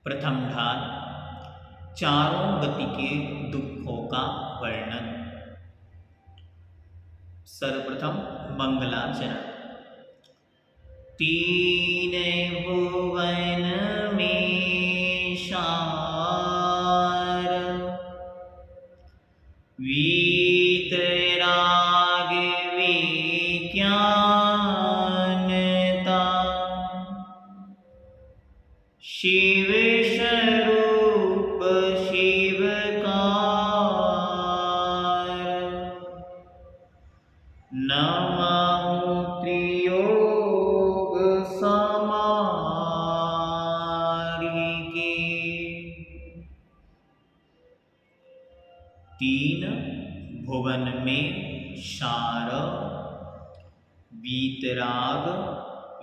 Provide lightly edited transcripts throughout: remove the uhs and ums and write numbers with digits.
प्रथम ढाल चारों गति के दुखों का वर्णन। सर्वप्रथम मंगलाचरण। तीन भुवन में शार, वीतराग विज्ञानता, शिव स्वरूप शिवकार, नमः त्रियोग समारिके। तीन भुवन में शार, वीतराग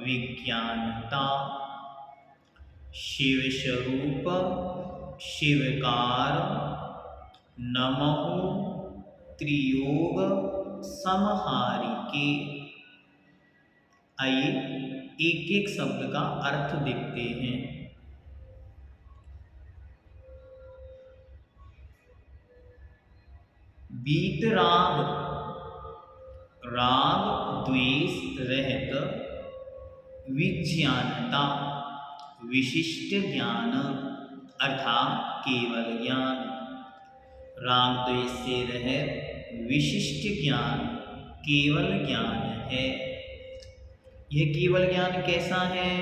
विज्ञानता, शिव स्वरूप शिवकार, नमः त्रियोग समहारिके। आइए एक एक शब्द का अर्थ देखते हैं। वीतराग, राग द्वेष रहित, विज्ञानता विशिष्ट ज्ञान अर्थात केवल ज्ञान। राग द्वेष से रहित विशिष्ट ज्ञान केवल ज्ञान है। यह केवल ज्ञान कैसा है?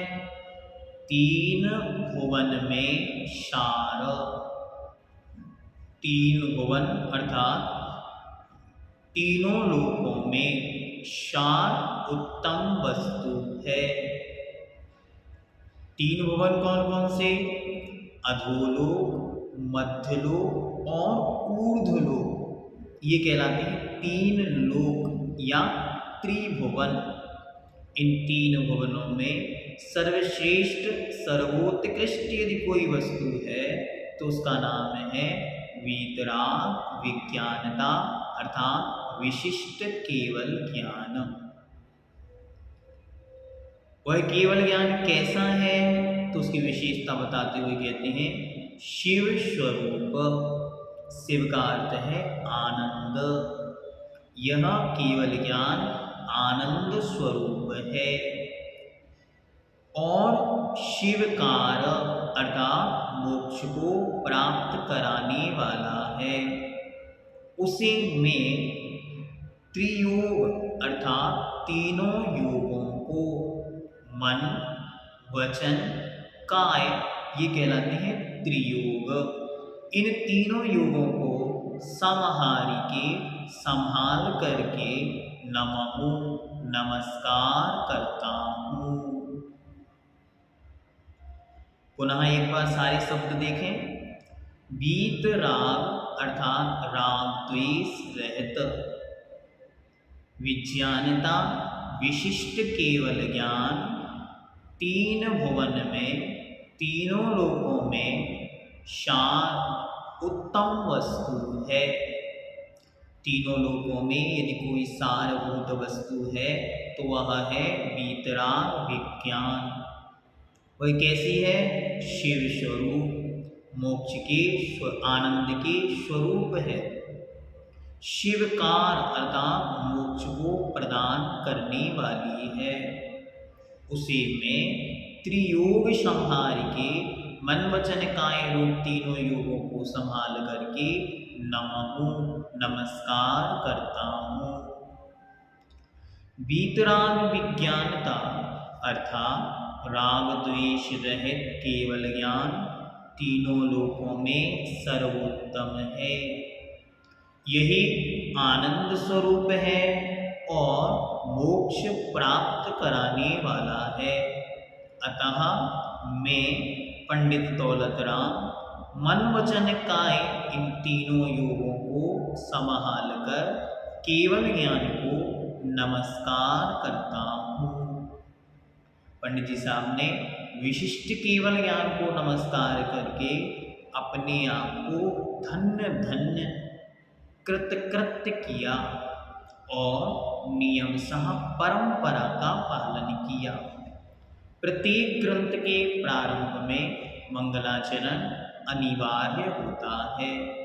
तीन भुवन में शार, तीन भुवन अर्थात तीनों लोकों में शार उत्तम वस्तु है। तीन भुवन कौन कौन से? अधोलोक, मध्यलोक और ऊर्ध्वलोक, ये कहलाते हैं तीन लोक या त्रिभुवन। इन तीन भुवनों में सर्वश्रेष्ठ सर्वोत्कृष्ट यदि कोई वस्तु है तो उसका नाम है वीतराग विज्ञानता अर्थात विशिष्ट केवल ज्ञान। वह केवल ज्ञान कैसा है? तो उसकी विशेषता बताते हुए कहते हैं शिव स्वरूप। शिव का अर्थ है आनंद। यह केवल ज्ञान आनंद स्वरूप है। और शिवकार अर्थात मोक्ष को प्राप्त कराने वाला है। उसी में त्रियोग अर्थात तीनों योगों को मन, वचन, काय ये कहलाते हैं त्रियोग। इन तीनों योगों को समहारी के संभाल करके नमः नमस्कार करता हूँ। पुनः एक बार सारे शब्द देखें। वीतराग अर्थात राग द्वेष रहित, विज्ञानता विशिष्ट केवल ज्ञान, तीन भुवन में तीनों लोकों में शार उत्तम वस्तु है। तीनों लोकों में यदि कोई सारभूत वस्तु है तो वह है वीतराग विज्ञान। वह कैसी है? शिव स्वरूप, मोक्ष के आनंद के स्वरूप है। शिवकार अर्थात मोक्ष को प्रदान करने वाली है। उसी में त्रियोग संहार के मन वचन काय रूप तीनों योगों को संभाल करके नमः नमस्कार करता हूँ। वीतराग विज्ञानता अर्थात राग द्वेष रहित केवल ज्ञान तीनों लोकों में सर्वोत्तम है। यही आनंद स्वरूप है और मोक्ष प्राप्त कराने वाला है। अतः मैं पंडित दौलत राम मन वचन काय इन तीनों योगों को संभाल कर केवल ज्ञान को नमस्कार करता हूँ। पंडित जी साहब ने विशिष्ट केवल ज्ञान को नमस्कार करके अपने आप को धन्य धन्य कृतकृत्य किया और नियम सह परंपरा का पालन किया। प्रत्येक ग्रंथ के प्रारंभ में मंगलाचरण अनिवार्य होता है।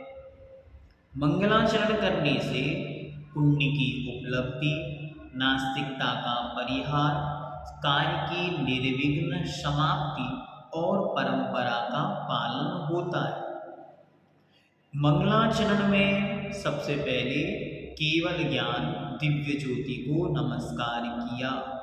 मंगलाचरण करने से पुण्य की उपलब्धि, नास्तिकता का परिहार, कार्य की निर्विघ्न समाप्ति और परंपरा का पालन होता है। मंगलाचरण में सबसे पहले केवल ज्ञान दिव्य ज्योति को नमस्कार किया।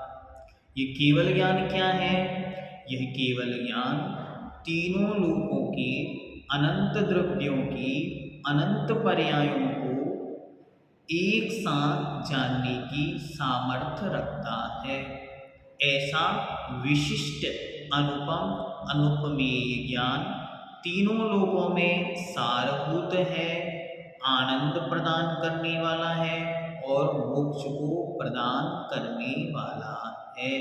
ये केवल ज्ञान क्या है? यह केवल ज्ञान तीनों लोकों के अनंत द्रव्यों की अनंत पर्यायों को एक साथ जानने की सामर्थ्य रखता है। ऐसा विशिष्ट, अनुपम, अनुपमेय ज्ञान तीनों लोकों में सारभूत है, आनंद प्रदान करने वाला है और मोक्ष को प्रदान करने वाला है।